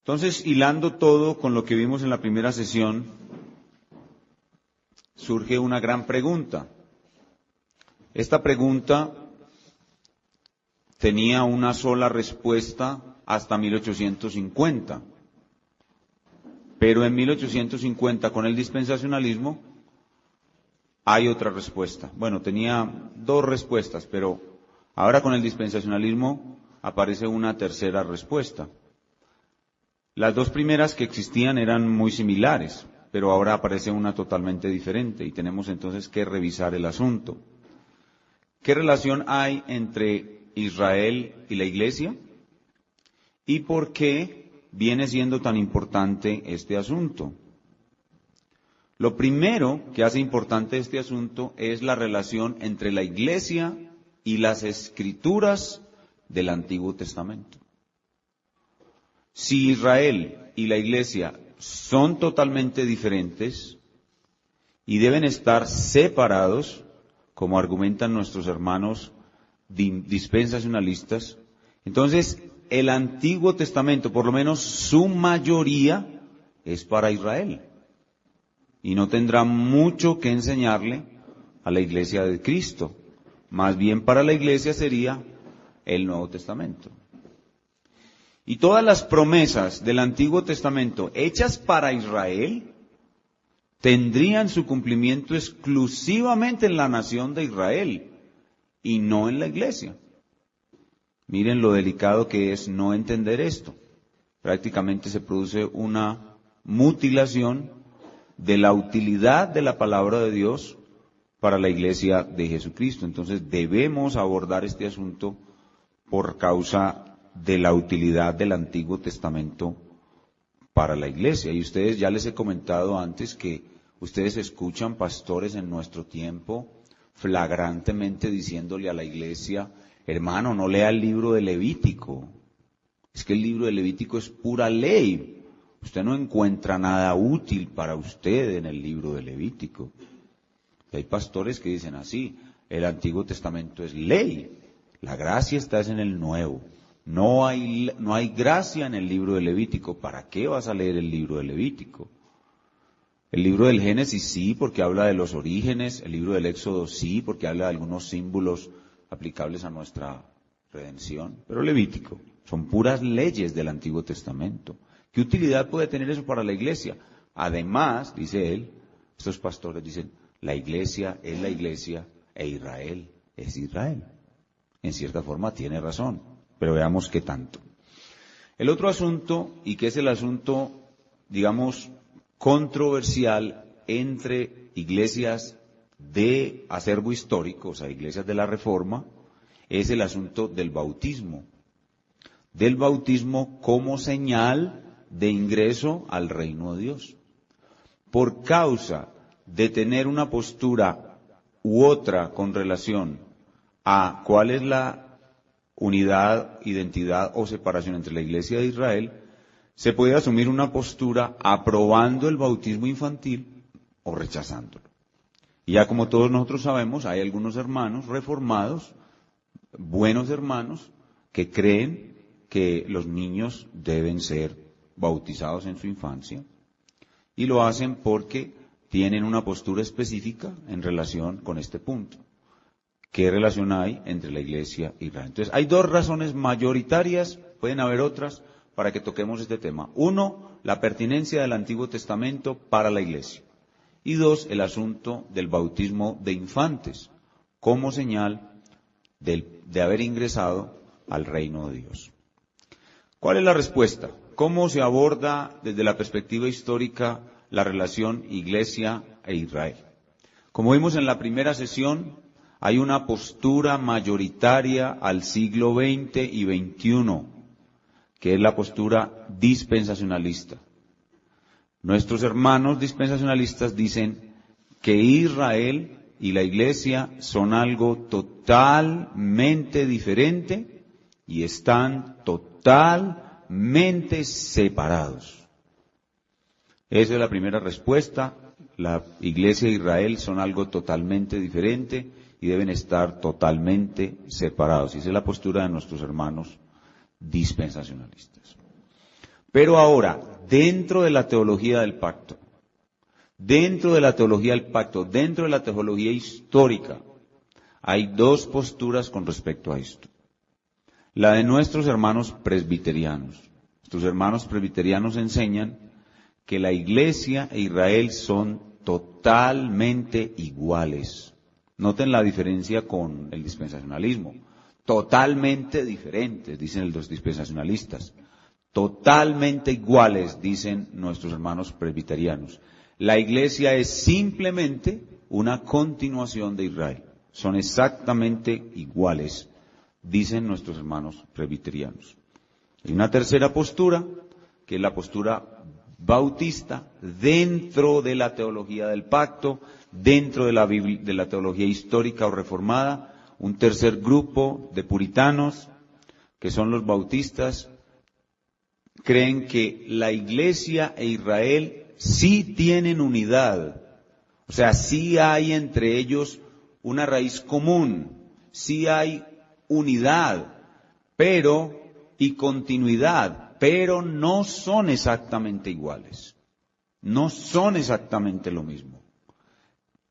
Entonces, hilando todo con lo que vimos en la primera sesión, surge una gran pregunta. Esta pregunta tenía una sola respuesta hasta 1850. Pero en 1850, con el dispensacionalismo, hay otra respuesta. Bueno, tenía dos respuestas, pero ahora con el dispensacionalismo aparece una tercera respuesta. Las dos primeras que existían eran muy similares, pero ahora aparece una totalmente diferente y tenemos entonces que revisar el asunto. ¿Qué relación hay entre Israel y la Iglesia? ¿Y por qué viene siendo tan importante este asunto? Lo primero que hace importante este asunto es la relación entre la Iglesia y las Escrituras del Antiguo Testamento. Si Israel y la Iglesia son totalmente diferentes y deben estar separados, como argumentan nuestros hermanos dispensacionalistas, entonces el Antiguo Testamento, por lo menos su mayoría, es para Israel y no tendrá mucho que enseñarle a la Iglesia de Cristo. Más bien para la Iglesia sería el Nuevo Testamento. Y todas las promesas del Antiguo Testamento hechas para Israel tendrían su cumplimiento exclusivamente en la nación de Israel y no en la Iglesia. Miren lo delicado que es no entender esto. Prácticamente se produce una mutilación de la utilidad de la palabra de Dios para la Iglesia de Jesucristo. Entonces debemos abordar este asunto por causa de la utilidad del Antiguo Testamento para la Iglesia. Y ustedes, ya les he comentado antes que ustedes escuchan pastores en nuestro tiempo flagrantemente diciéndole a la Iglesia: hermano, no lea el libro de Levítico. Es que el libro de Levítico es pura ley. Usted no encuentra nada útil para usted en el libro de Levítico. Y hay pastores que dicen así: el Antiguo Testamento es ley, la gracia está en el Nuevo. No hay gracia en el libro de Levítico. ¿Para qué vas a leer el libro de Levítico? El libro del Génesis sí, porque habla de los orígenes. El libro del Éxodo sí, porque habla de algunos símbolos aplicables a nuestra redención. Pero Levítico son puras leyes del Antiguo Testamento. ¿Qué utilidad puede tener eso para la Iglesia? Además, dice él, estos pastores dicen: la Iglesia es la Iglesia e Israel es Israel. En cierta forma tiene razón, pero veamos qué tanto. El otro asunto, y que es el asunto, digamos, controversial entre iglesias de acervo histórico, o sea, iglesias de la Reforma, es el asunto del bautismo. Del bautismo como señal de ingreso al reino de Dios. Por causa de tener una postura u otra con relación a cuál es la unidad, identidad o separación entre la Iglesia de Israel, se puede asumir una postura aprobando el bautismo infantil o rechazándolo. Y ya como todos nosotros sabemos, hay algunos hermanos reformados, buenos hermanos, que creen que los niños deben ser bautizados en su infancia, y lo hacen porque tienen una postura específica en relación con este punto. ¿Qué relación hay entre la Iglesia y Israel? Entonces, hay dos razones mayoritarias, pueden haber otras, para que toquemos este tema. Uno, la pertinencia del Antiguo Testamento para la Iglesia. Y dos, el asunto del bautismo de infantes, como señal de haber ingresado al reino de Dios. ¿Cuál es la respuesta? ¿Cómo se aborda desde la perspectiva histórica la relación Iglesia e Israel? Como vimos en la primera sesión, hay una postura mayoritaria al siglo XX y XXI, que es la postura dispensacionalista. Nuestros hermanos dispensacionalistas dicen que Israel y la Iglesia son algo totalmente diferente y están totalmente separados. Esa es la primera respuesta. La Iglesia e Israel son algo totalmente diferente y deben estar totalmente separados. Y esa es la postura de nuestros hermanos dispensacionalistas. Pero ahora, dentro de la teología del pacto, dentro de la teología histórica, hay dos posturas con respecto a esto. La de nuestros hermanos presbiterianos. Nuestros hermanos presbiterianos enseñan que la Iglesia e Israel son totalmente iguales. Noten la diferencia con el dispensacionalismo. Totalmente diferentes, dicen los dispensacionalistas. Totalmente iguales, dicen nuestros hermanos presbiterianos. La Iglesia es simplemente una continuación de Israel. Son exactamente iguales, dicen nuestros hermanos presbiterianos. Hay una tercera postura, que es la postura bautista, dentro de la teología del pacto, dentro de la teología histórica o reformada, un tercer grupo de puritanos, que son los bautistas, creen que la Iglesia e Israel sí tienen unidad, o sea, sí hay entre ellos una raíz común, sí hay unidad, y continuidad, pero no son exactamente iguales. No son exactamente lo mismo.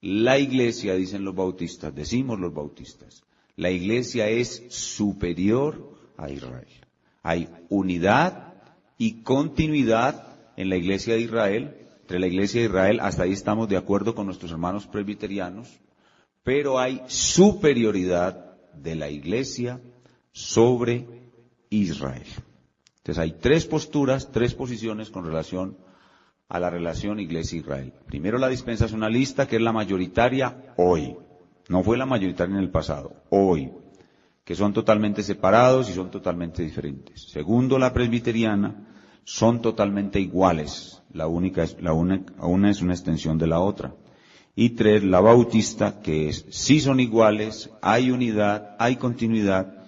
La Iglesia, dicen los bautistas, decimos los bautistas, la Iglesia es superior a Israel. Hay unidad y continuidad en la Iglesia de Israel, entre la Iglesia de Israel, hasta ahí estamos de acuerdo con nuestros hermanos presbiterianos, pero hay superioridad de la Iglesia sobre Israel. Entonces hay tres posturas, tres posiciones con relación a la relación Iglesia-Israel. Primero la dispensacionalista, que es la mayoritaria hoy. No fue la mayoritaria en el pasado, hoy. Que son totalmente separados y son totalmente diferentes. Segundo, la presbiteriana, son totalmente iguales. Una es una extensión de la otra. Y tres, la bautista, que sí son iguales, hay unidad, hay continuidad,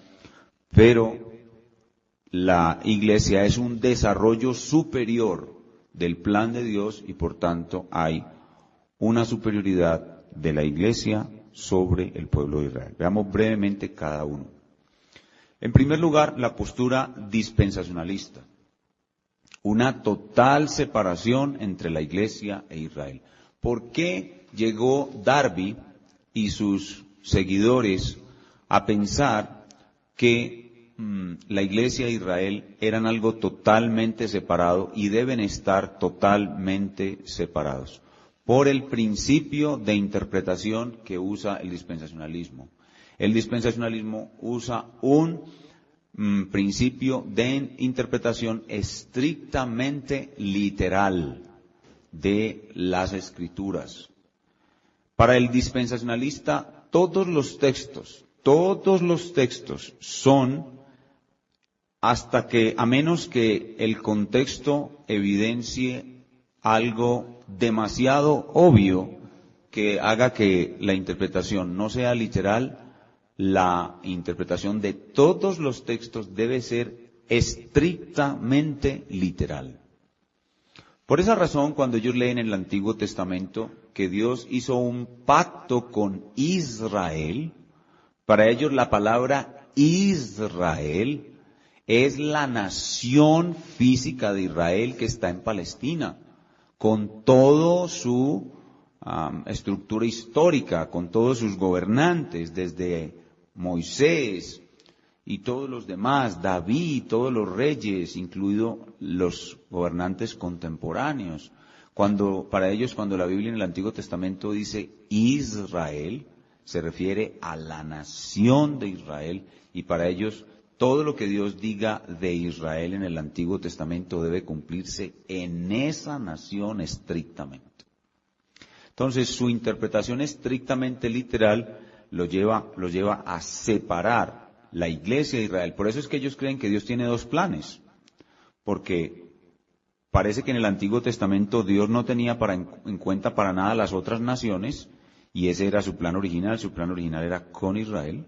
pero la Iglesia es un desarrollo superior del plan de Dios y por tanto hay una superioridad de la Iglesia sobre el pueblo de Israel. Veamos brevemente cada uno. En primer lugar, la postura dispensacionalista. Una total separación entre la Iglesia e Israel. ¿Por qué llegó Darby y sus seguidores a pensar que la Iglesia e Israel eran algo totalmente separado y deben estar totalmente separados? Por el principio de interpretación que usa el dispensacionalismo. El dispensacionalismo usa un principio de interpretación estrictamente literal de las Escrituras. Para el dispensacionalista, todos los textos son, a menos que el contexto evidencie algo demasiado obvio que haga que la interpretación no sea literal, la interpretación de todos los textos debe ser estrictamente literal. Por esa razón, cuando ellos leen en el Antiguo Testamento que Dios hizo un pacto con Israel, para ellos la palabra Israel es la nación física de Israel que está en Palestina, con toda su estructura histórica, con todos sus gobernantes, desde Moisés y todos los demás, David, todos los reyes, incluidos los gobernantes contemporáneos. Para ellos, cuando la Biblia en el Antiguo Testamento dice Israel, se refiere a la nación de Israel, y para ellos todo lo que Dios diga de Israel en el Antiguo Testamento debe cumplirse en esa nación estrictamente. Entonces, su interpretación estrictamente literal los lleva a separar la Iglesia de Israel. Por eso es que ellos creen que Dios tiene dos planes, porque parece que en el Antiguo Testamento Dios no tenía en cuenta para nada las otras naciones, y ese era su plan original era con Israel,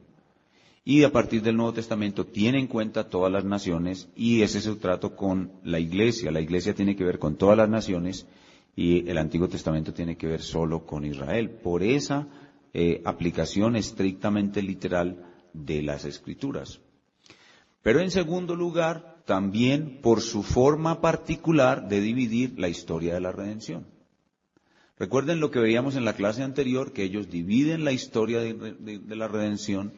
y a partir del Nuevo Testamento tiene en cuenta todas las naciones, y ese es su trato con la Iglesia. La Iglesia tiene que ver con todas las naciones, y el Antiguo Testamento tiene que ver solo con Israel. Por esa aplicación estrictamente literal de las Escrituras. Pero en segundo lugar, también por su forma particular de dividir la historia de la redención. Recuerden lo que veíamos en la clase anterior, que ellos dividen la historia de la redención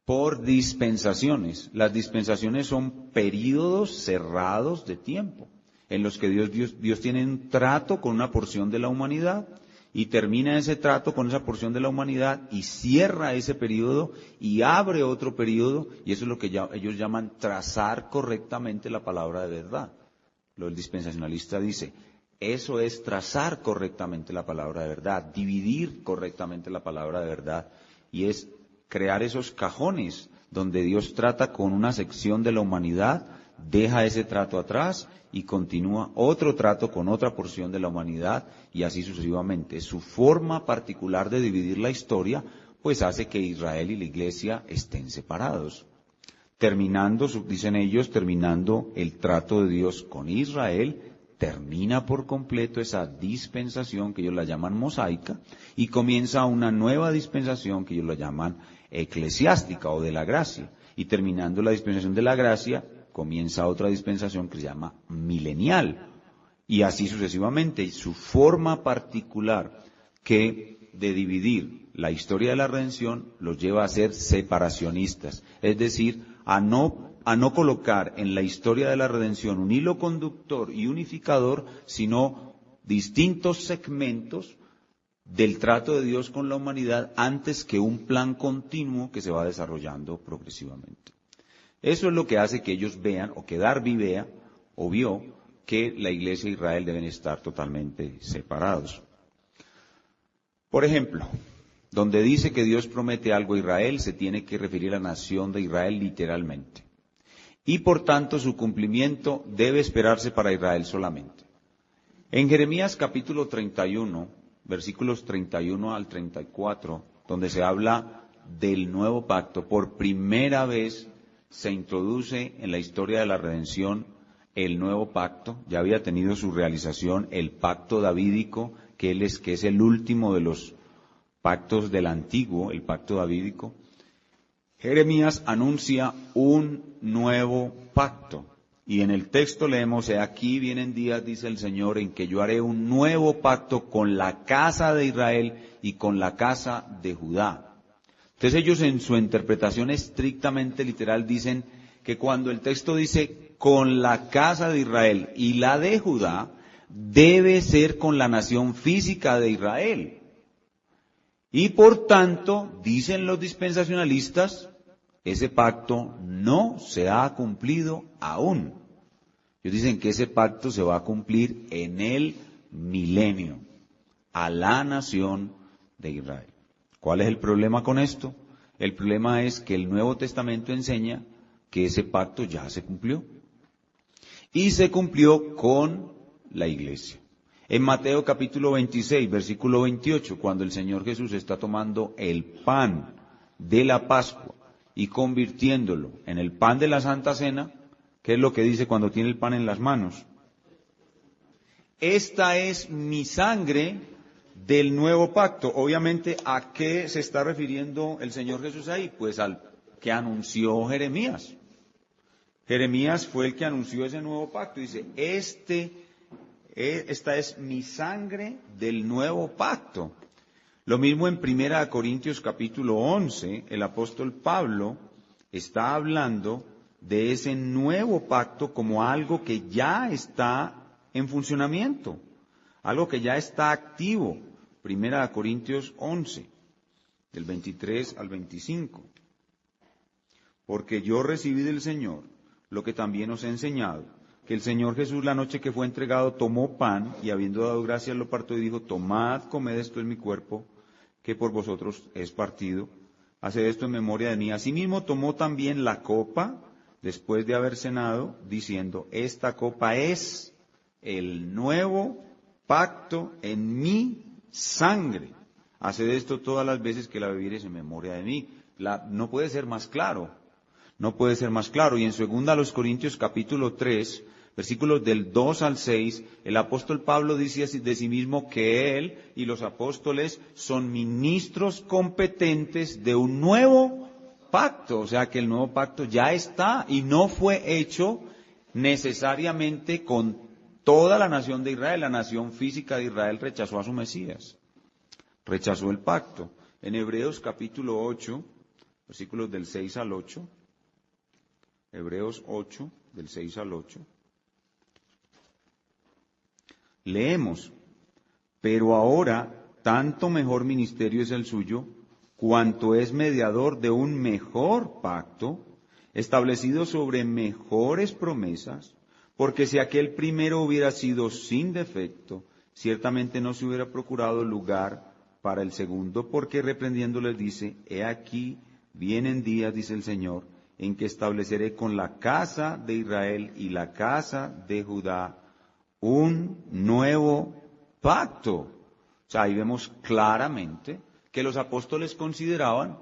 por dispensaciones. Las dispensaciones son períodos cerrados de tiempo, en los que Dios tiene un trato con una porción de la humanidad, y termina ese trato con esa porción de la humanidad, y cierra ese período, y abre otro período, y eso es lo que ellos llaman trazar correctamente la palabra de verdad. El dispensacionalista dice, eso es trazar correctamente la palabra de verdad, dividir correctamente la palabra de verdad, y es crear esos cajones donde Dios trata con una sección de la humanidad, deja ese trato atrás y continúa otro trato con otra porción de la humanidad, y así sucesivamente. Su forma particular de dividir la historia, pues hace que Israel y la Iglesia estén separados. Dicen ellos, terminando el trato de Dios con Israel, termina por completo esa dispensación que ellos la llaman mosaica, y comienza una nueva dispensación que ellos la llaman eclesiástica o de la gracia. Y terminando la dispensación de la gracia, comienza otra dispensación que se llama milenial. Y así sucesivamente. Su forma particular de dividir la historia de la redención los lleva a ser separacionistas. Es decir, a no colocar en la historia de la redención un hilo conductor y unificador, sino distintos segmentos del trato de Dios con la humanidad antes que un plan continuo que se va desarrollando progresivamente. Eso es lo que hace que ellos vean, o que Darby vea, o vio, que la Iglesia e Israel deben estar totalmente separados. Por ejemplo, donde dice que Dios promete algo a Israel, se tiene que referir a la nación de Israel literalmente. Y por tanto su cumplimiento debe esperarse para Israel solamente. En Jeremías capítulo 31, versículos 31 al 34, donde se habla del nuevo pacto, por primera vez se introduce en la historia de la redención el nuevo pacto. Ya había tenido su realización el pacto davídico, que es el último de los pactos del antiguo, el pacto davídico. Jeremías anuncia un nuevo pacto. Y en el texto leemos, aquí vienen días, dice el Señor, en que yo haré un nuevo pacto con la casa de Israel y con la casa de Judá. Entonces ellos en su interpretación estrictamente literal dicen que cuando el texto dice con la casa de Israel y la de Judá, debe ser con la nación física de Israel. Y por tanto, dicen los dispensacionalistas, ese pacto no se ha cumplido aún. Ellos dicen que ese pacto se va a cumplir en el milenio, a la nación de Israel. ¿Cuál es el problema con esto? El problema es que el Nuevo Testamento enseña que ese pacto ya se cumplió. Y se cumplió con la Iglesia. En Mateo capítulo 26, versículo 28, cuando el Señor Jesús está tomando el pan de la Pascua y convirtiéndolo en el pan de la Santa Cena, ¿qué es lo que dice cuando tiene el pan en las manos? Esta es mi sangre del nuevo pacto. Obviamente, ¿a qué se está refiriendo el Señor Jesús ahí? Pues al que anunció Jeremías. Jeremías fue el que anunció ese nuevo pacto. Dice, esta es mi sangre del nuevo pacto. Lo mismo en 1 Corintios capítulo 11, el apóstol Pablo está hablando de ese nuevo pacto como algo que ya está en funcionamiento, algo que ya está activo. 1 Corintios 11, del 23 al 25. Porque yo recibí del Señor lo que también os he enseñado, que el Señor Jesús la noche que fue entregado tomó pan y habiendo dado gracias lo partió y dijo, tomad, comed, esto es mi cuerpo, que por vosotros es partido, haced esto en memoria de mí. Asimismo tomó también la copa, después de haber cenado, diciendo, esta copa es el nuevo pacto en mi sangre. Haced esto todas las veces que la bebiereis en memoria de mí. No puede ser más claro. No puede ser más claro. Y en 2 Corintios capítulo 3, versículos del 2 al 6, el apóstol Pablo dice de sí mismo que él y los apóstoles son ministros competentes de un nuevo pacto, o sea que el nuevo pacto ya está y no fue hecho necesariamente con toda la nación de Israel. La nación física de Israel rechazó a su Mesías, rechazó el pacto. En Hebreos capítulo 8, versículos del 6 al 8, Hebreos 8, del 6 al 8, leemos: pero ahora tanto mejor ministerio es el suyo, cuanto es mediador de un mejor pacto, establecido sobre mejores promesas, porque si aquel primero hubiera sido sin defecto, ciertamente no se hubiera procurado lugar para el segundo, porque reprendiéndoles dice: he aquí, vienen días, dice el Señor, en que estableceré con la casa de Israel y la casa de Judá un nuevo pacto. O sea, ahí vemos claramente que los apóstoles consideraban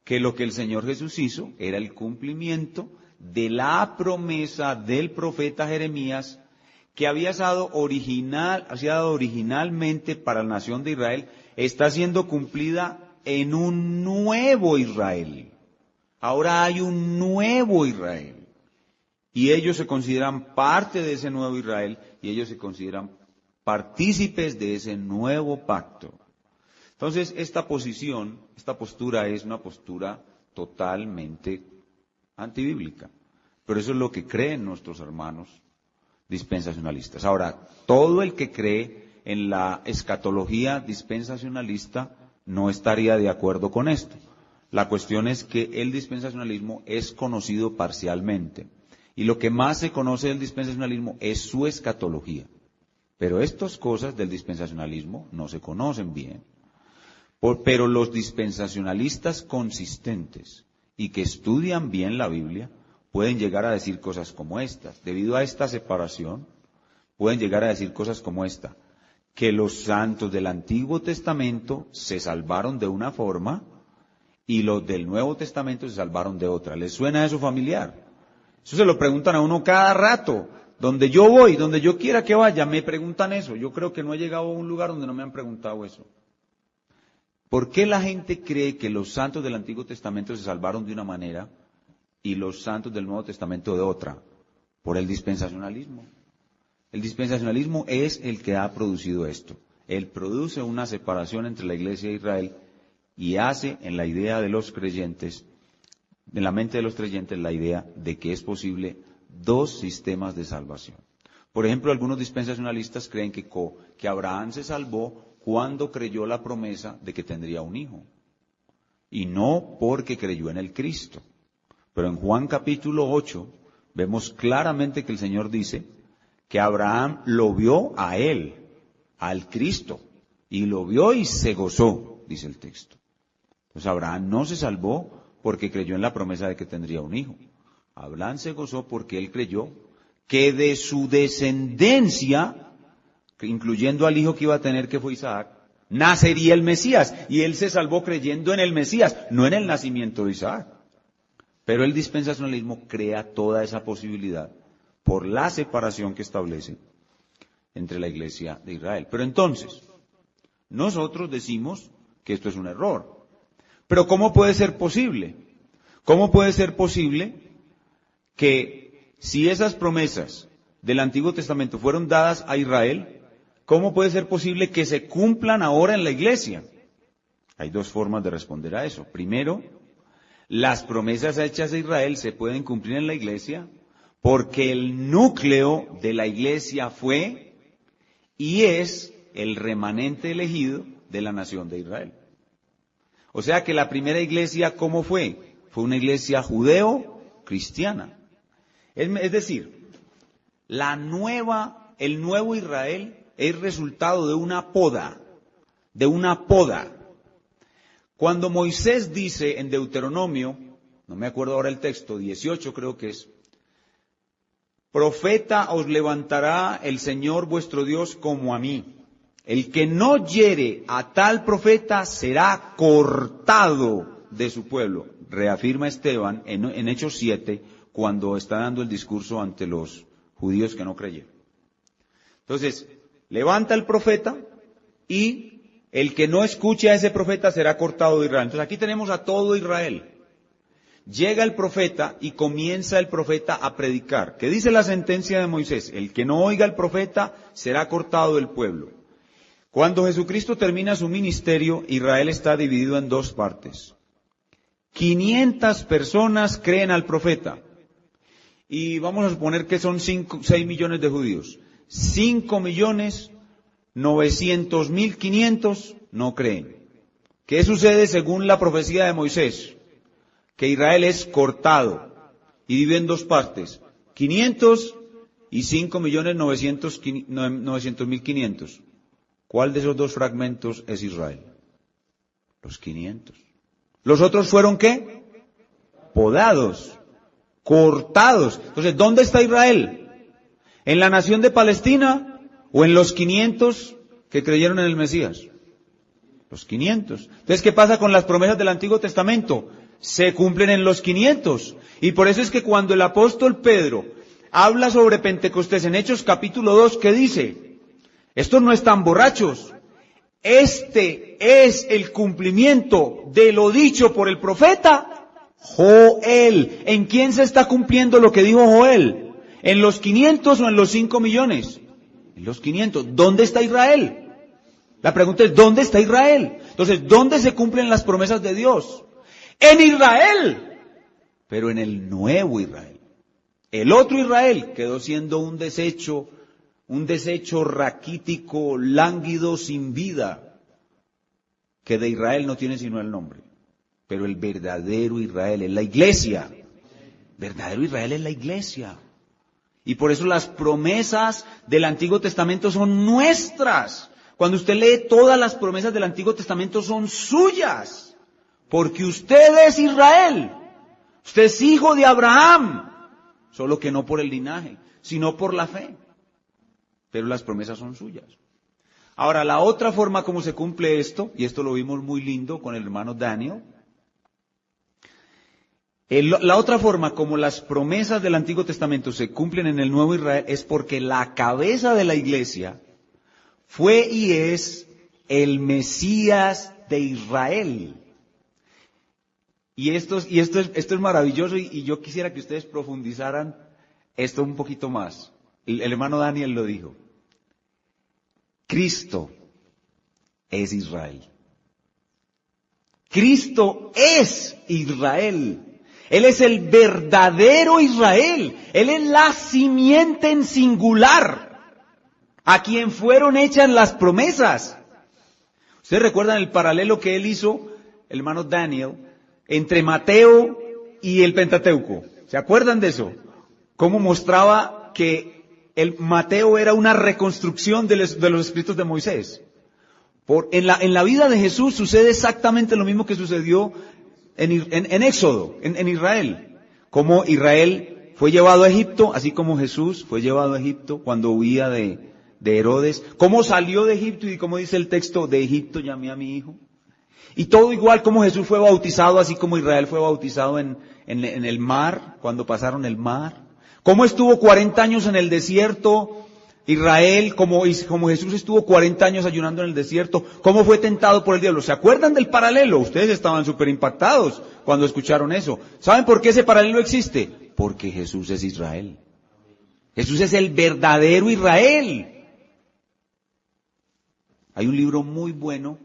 que lo que el Señor Jesús hizo era el cumplimiento de la promesa del profeta Jeremías, que había dado originalmente para la nación de Israel, está siendo cumplida en un nuevo Israel. Ahora hay un nuevo Israel. Y ellos se consideran parte de ese nuevo Israel y ellos se consideran partícipes de ese nuevo pacto. Entonces, esta postura es una postura totalmente antibíblica. Pero eso es lo que creen nuestros hermanos dispensacionalistas. Ahora, todo el que cree en la escatología dispensacionalista no estaría de acuerdo con esto. La cuestión es que el dispensacionalismo es conocido parcialmente. Y lo que más se conoce del dispensacionalismo es su escatología. Pero estas cosas del dispensacionalismo no se conocen bien. Pero los dispensacionalistas consistentes y que estudian bien la Biblia pueden llegar a decir cosas como estas. Debido a esta separación, pueden llegar a decir cosas como esta: que los santos del Antiguo Testamento se salvaron de una forma y los del Nuevo Testamento se salvaron de otra. ¿Les suena eso familiar? Eso se lo preguntan a uno cada rato. Donde yo voy, donde yo quiera que vaya, me preguntan eso. Yo creo que no he llegado a un lugar donde no me han preguntado eso. ¿Por qué la gente cree que los santos del Antiguo Testamento se salvaron de una manera y los santos del Nuevo Testamento de otra? Por el dispensacionalismo. El dispensacionalismo es el que ha producido esto. Él produce una separación entre la Iglesia de Israel y hace en la idea de los creyentes, en la mente de los creyentes, la idea de que es posible dos sistemas de salvación. Por ejemplo, algunos dispensacionalistas creen que Abraham se salvó cuando creyó la promesa de que tendría un hijo, y no porque creyó en el Cristo. Pero en Juan capítulo 8 vemos claramente que el Señor dice que Abraham lo vio a él, al Cristo, y lo vio y se gozó, dice el texto. Entonces Abraham no se salvó porque creyó en la promesa de que tendría un hijo. Abraham se gozó porque él creyó que de su descendencia, incluyendo al hijo que iba a tener, que fue Isaac, nacería el Mesías. Y él se salvó creyendo en el Mesías, no en el nacimiento de Isaac. Pero el dispensacionalismo crea toda esa posibilidad por la separación que establece entre la Iglesia de Israel. Pero entonces, nosotros decimos que esto es un error. Pero ¿cómo puede ser posible? ¿Cómo puede ser posible que si esas promesas del Antiguo Testamento fueron dadas a Israel, cómo puede ser posible que se cumplan ahora en la Iglesia? Hay dos formas de responder a eso. Primero, las promesas hechas a Israel se pueden cumplir en la Iglesia porque el núcleo de la Iglesia fue y es el remanente elegido de la nación de Israel. O sea que la primera iglesia, ¿cómo fue? Fue una iglesia judeo-cristiana. Es decir, el nuevo Israel es resultado de una poda, Cuando Moisés dice en Deuteronomio, no me acuerdo ahora el texto, 18 creo que es: profeta os levantará el Señor vuestro Dios como a mí. El que no hiere a tal profeta será cortado de su pueblo. Reafirma Esteban en Hechos 7, cuando está dando el discurso ante los judíos que no creyeron. Entonces, levanta el profeta y el que no escuche a ese profeta será cortado de Israel. Entonces aquí tenemos a todo Israel. Llega el profeta y comienza el profeta a predicar. ¿Qué dice la sentencia de Moisés? El que no oiga al profeta será cortado del pueblo. Cuando Jesucristo termina su ministerio, Israel está dividido en dos partes. 500 personas creen al profeta. Y vamos a suponer que son 6 millones de judíos. 5.900.500 no creen. ¿Qué sucede según la profecía de Moisés? Que Israel es cortado y vive en dos partes. 500 y 5.900.500. ¿Cuál de esos dos fragmentos es Israel? Los 500. ¿Los otros fueron qué? Podados, cortados. Entonces, ¿dónde está Israel? ¿En la nación de Palestina o en los 500 que creyeron en el Mesías? Los 500. Entonces, ¿qué pasa con las promesas del Antiguo Testamento? Se cumplen en los 500. Y por eso es que cuando el apóstol Pedro habla sobre Pentecostés en Hechos capítulo 2, ¿qué dice? Estos no están borrachos. Este es el cumplimiento de lo dicho por el profeta Joel. ¿En quién se está cumpliendo lo que dijo Joel? ¿En los 500 o en los 5 millones? En los 500. ¿Dónde está Israel? La pregunta es, ¿dónde está Israel? Entonces, ¿dónde se cumplen las promesas de Dios? En Israel, pero en el nuevo Israel. El otro Israel quedó siendo un desecho raquítico, lánguido, sin vida, que de Israel no tiene sino el nombre. Pero el verdadero Israel es la iglesia. Verdadero Israel es la iglesia. Y por eso las promesas del Antiguo Testamento son nuestras. Cuando usted lee todas las promesas del Antiguo Testamento son suyas. Porque usted es Israel. Usted es hijo de Abraham. Solo que no por el linaje, sino por la fe. Pero las promesas son suyas. Ahora, la otra forma como se cumple esto, y esto lo vimos muy lindo con el hermano Daniel, la otra forma como las promesas del Antiguo Testamento se cumplen en el Nuevo Israel es porque la cabeza de la iglesia fue y es el Mesías de Israel. Y esto es maravilloso y yo quisiera que ustedes profundizaran esto un poquito más. El hermano Daniel lo dijo. Cristo es Israel. Cristo es Israel. Él es el verdadero Israel. Él es la simiente en singular, a quien fueron hechas las promesas. ¿Ustedes recuerdan el paralelo que él hizo, el hermano Daniel, entre Mateo y el Pentateuco? ¿Se acuerdan de eso? Cómo mostraba que el Mateo era una reconstrucción de los escritos de Moisés. En la vida de Jesús sucede exactamente lo mismo que sucedió en Éxodo, en Israel. Como Israel fue llevado a Egipto, así como Jesús fue llevado a Egipto cuando huía de Herodes. Cómo salió de Egipto y como dice el texto, de Egipto llamé a mi hijo. Y todo igual como Jesús fue bautizado, así como Israel fue bautizado en el mar, cuando pasaron el mar. Cómo estuvo 40 años en el desierto Israel, como Jesús estuvo 40 años ayunando en el desierto. Cómo fue tentado por el diablo. ¿Se acuerdan del paralelo? Ustedes estaban súper impactados cuando escucharon eso. ¿Saben por qué ese paralelo existe? Porque Jesús es Israel. Jesús es el verdadero Israel. Hay un libro muy bueno,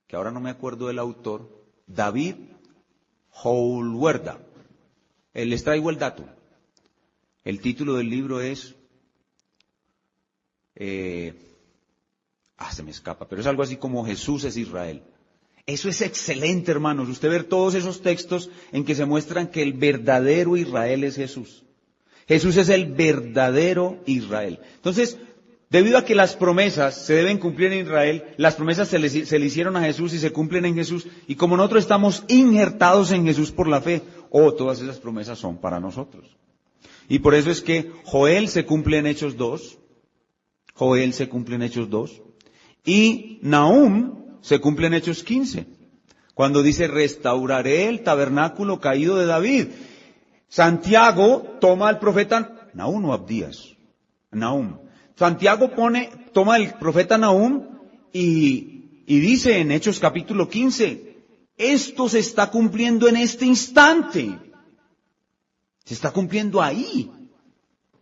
que ahora no me acuerdo del autor, David Howlwerda. Les traigo el dato. El título del libro es, se me escapa, pero es algo así como Jesús es Israel. Eso es excelente, hermanos. Usted ver todos esos textos en que se muestran que el verdadero Israel es Jesús. Jesús es el verdadero Israel. Entonces, debido a que las promesas se deben cumplir en Israel, las promesas se le hicieron a Jesús y se cumplen en Jesús, y como nosotros estamos injertados en Jesús por la fe, todas esas promesas son para nosotros. Y por eso es que Joel se cumple en Hechos 2, y Nahum se cumple en Hechos 15, cuando dice, restauraré el tabernáculo caído de David. Santiago toma al profeta Nahum o Abdías, Nahum. Santiago toma el profeta Nahum y dice en Hechos capítulo 15, Esto se está cumpliendo en este instante. Se está cumpliendo ahí.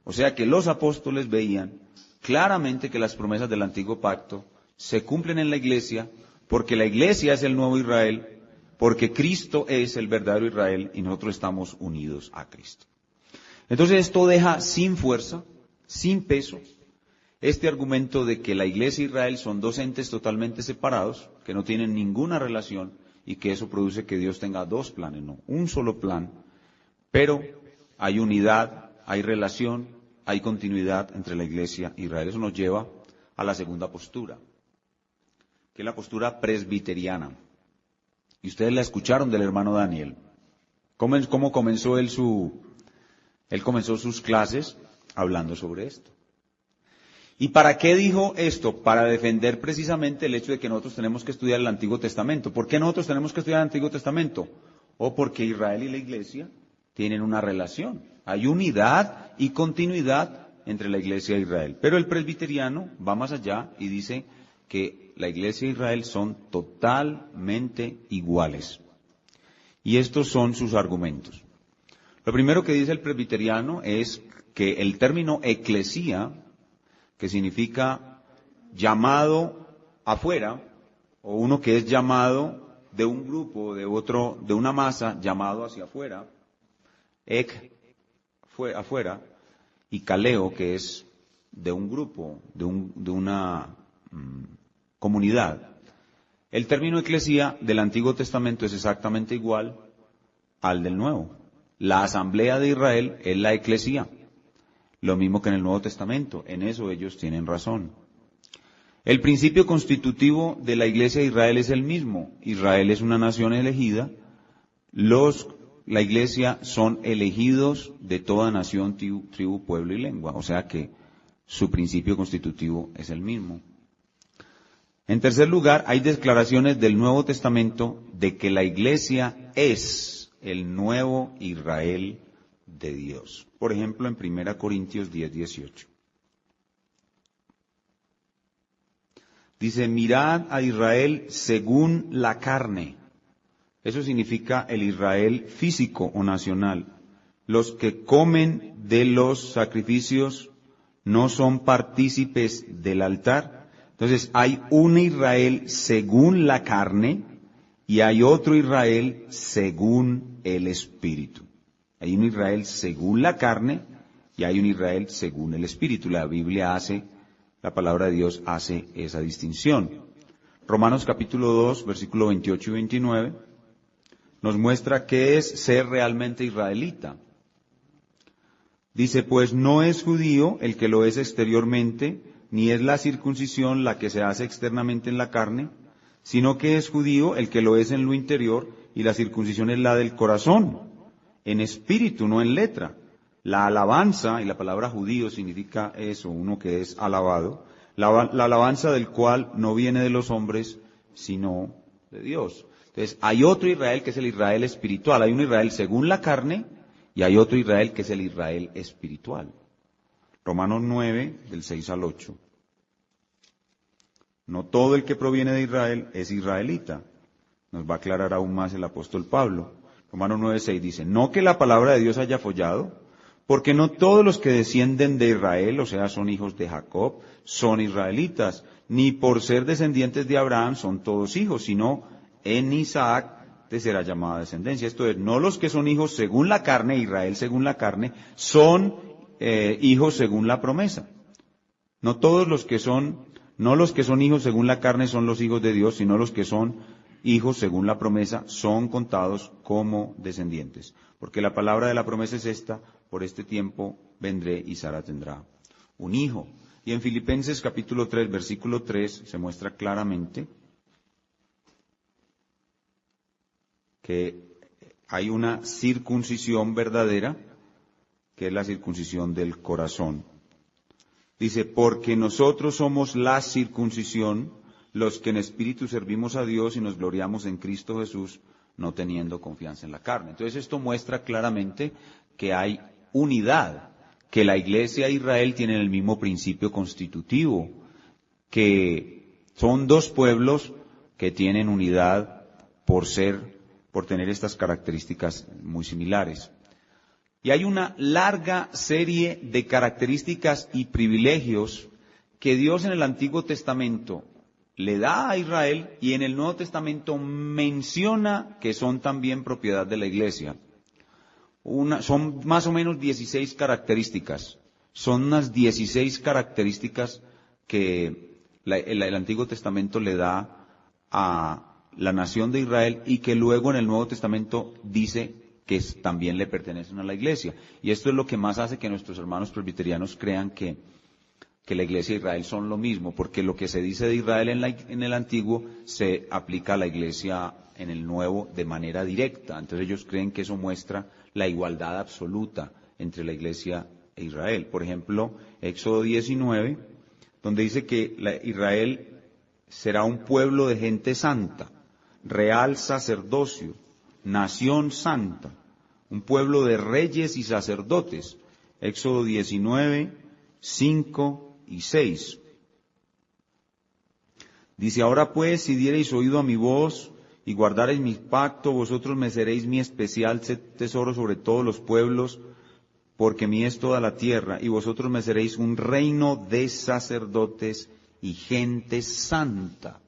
O sea que los apóstoles veían claramente que las promesas del antiguo pacto se cumplen en la iglesia, porque la iglesia es el nuevo Israel, porque Cristo es el verdadero Israel y nosotros estamos unidos a Cristo. Entonces esto deja sin fuerza, sin peso, este argumento de que la iglesia e Israel son dos entes totalmente separados, que no tienen ninguna relación y que eso produce que Dios tenga dos planes, no, un solo plan, pero hay unidad, hay relación, hay continuidad entre la iglesia e Israel. Eso nos lleva a la segunda postura, que es la postura presbiteriana. Y ustedes la escucharon del hermano Daniel. ¿Cómo comenzó él comenzó sus clases hablando sobre esto? ¿Y para qué dijo esto? Para defender precisamente el hecho de que nosotros tenemos que estudiar el Antiguo Testamento. ¿Por qué nosotros tenemos que estudiar el Antiguo Testamento? O porque Israel y la iglesia tienen una relación. Hay unidad y continuidad entre la iglesia e Israel. Pero el presbiteriano va más allá y dice que la iglesia e Israel son totalmente iguales. Y estos son sus argumentos. Lo primero que dice el presbiteriano es que el término eclesía, que significa llamado afuera, o uno que es llamado de un grupo, de otro, de una masa, llamado hacia afuera, fue afuera, y kaleo, que es de un grupo, de una comunidad. El término eclesía del Antiguo Testamento es exactamente igual al del Nuevo. La asamblea de Israel es la eclesía. Lo mismo que en el Nuevo Testamento, en eso ellos tienen razón. El principio constitutivo de la iglesia de Israel es el mismo. Israel es una nación elegida. La iglesia son elegidos de toda nación, tribu, pueblo y lengua. O sea que su principio constitutivo es el mismo. En tercer lugar, hay declaraciones del Nuevo Testamento de que la iglesia es el nuevo Israel de Dios. Por ejemplo, en 1 Corintios 10:18. Dice, mirad a Israel según la carne. Eso significa el Israel físico o nacional. Los que comen de los sacrificios no son partícipes del altar. Entonces, hay un Israel según la carne y hay otro Israel según el Espíritu. Hay un Israel según la carne y hay un Israel según el Espíritu. La palabra de Dios hace esa distinción. Romanos capítulo 2, versículo 28 y 29, nos muestra qué es ser realmente israelita. Dice, pues no es judío el que lo es exteriormente, ni es la circuncisión la que se hace externamente en la carne, sino que es judío el que lo es en lo interior, y la circuncisión es la del corazón, en espíritu, no en letra. La alabanza, y la palabra judío significa eso, uno que es alabado, la alabanza del cual no viene de los hombres, sino de Dios. Entonces, hay otro Israel que es el Israel espiritual, hay un Israel según la carne, y hay otro Israel que es el Israel espiritual. Romanos 9, del 6 al 8. No todo el que proviene de Israel es israelita. Nos va a aclarar aún más el apóstol Pablo. Romanos 9, 6 dice, no que la palabra de Dios haya follado, porque no todos los que descienden de Israel, o sea, son hijos de Jacob, son israelitas, ni por ser descendientes de Abraham son todos hijos, sino en Isaac te será llamada descendencia. Esto es, no los que son hijos según la carne, Israel según la carne, son hijos según la promesa. No los que son hijos según la carne son los hijos de Dios, sino los que son hijos según la promesa son contados como descendientes. Porque la palabra de la promesa es esta, por este tiempo vendré y Sara tendrá un hijo. Y en Filipenses capítulo 3, versículo 3, se muestra claramente que hay una circuncisión verdadera, que es la circuncisión del corazón. Dice, porque nosotros somos la circuncisión, los que en espíritu servimos a Dios y nos gloriamos en Cristo Jesús, no teniendo confianza en la carne. Entonces esto muestra claramente que hay unidad, que la iglesia e Israel tienen el mismo principio constitutivo, que son dos pueblos que tienen unidad por tener estas características muy similares. Y hay una larga serie de características y privilegios que Dios en el Antiguo Testamento le da a Israel y en el Nuevo Testamento menciona que son también propiedad de la iglesia. Son más o menos 16 características. Son unas 16 características que el Antiguo Testamento le da a la nación de Israel y que luego en el Nuevo Testamento dice que también le pertenecen a la iglesia. Y esto es lo que más hace que nuestros hermanos presbiterianos crean que la iglesia y Israel son lo mismo, porque lo que se dice de Israel en el Antiguo se aplica a la iglesia en el Nuevo de manera directa. Entonces ellos creen que eso muestra la igualdad absoluta entre la iglesia e Israel. Por ejemplo, Éxodo 19, donde dice que Israel será un pueblo de gente santa, real sacerdocio, nación santa, un pueblo de reyes y sacerdotes. Éxodo 19, 5 y 6. Dice, ahora pues, si diereis oído a mi voz y guardareis mi pacto, vosotros me seréis mi especial tesoro sobre todos los pueblos, porque mía es toda la tierra, y vosotros me seréis un reino de sacerdotes y gente santa.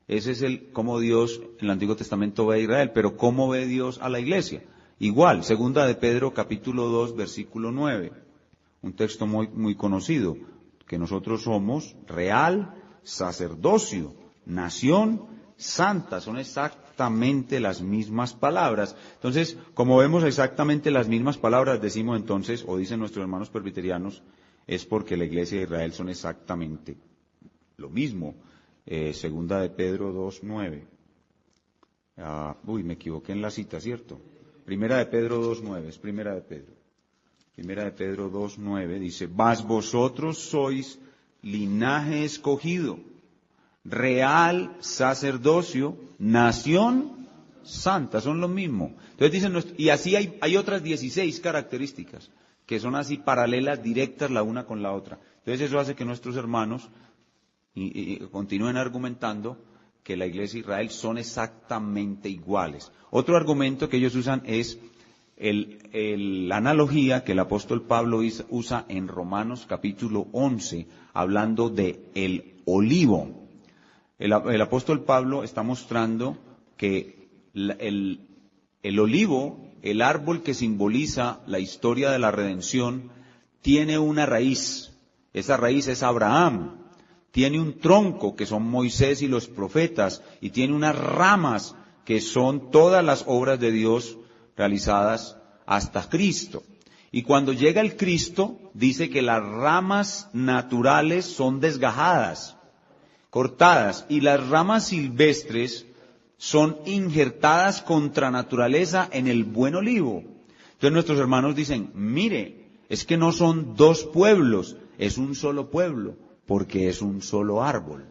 Ese es cómo Dios en el Antiguo Testamento ve a Israel, pero ¿cómo ve Dios a la iglesia? Igual, segunda de Pedro, capítulo 2, versículo 9, un texto muy, muy conocido, que nosotros somos real sacerdocio, nación santa, son exactamente las mismas palabras. Entonces, como vemos exactamente las mismas palabras, decimos entonces, o dicen nuestros hermanos presbiterianos, es porque la iglesia de Israel son exactamente lo mismo. Segunda de Pedro 2:9. Me equivoqué en la cita, ¿cierto? Primera de Pedro 2:9, es Primera de Pedro. Primera de Pedro 2:9 dice, mas vosotros sois linaje escogido, real sacerdocio, nación santa, son lo mismo. Entonces dicen, y así hay otras 16 características, que son así paralelas, directas la una con la otra. Entonces eso hace que nuestros hermanos y continúen argumentando que la iglesia de Israel son exactamente iguales. Otro argumento que ellos usan es la analogía que el apóstol Pablo usa en Romanos capítulo 11, hablando de el olivo. El apóstol Pablo está mostrando que el olivo, el árbol que simboliza la historia de la redención, tiene una raíz. Esa raíz es Abraham. Tiene un tronco que son Moisés y los profetas, y tiene unas ramas que son todas las obras de Dios realizadas hasta Cristo. Y cuando llega el Cristo, dice que las ramas naturales son desgajadas, cortadas, y las ramas silvestres son injertadas contra naturaleza en el buen olivo. Entonces nuestros hermanos dicen, mire, es que no son dos pueblos, es un solo pueblo. Porque es un solo árbol.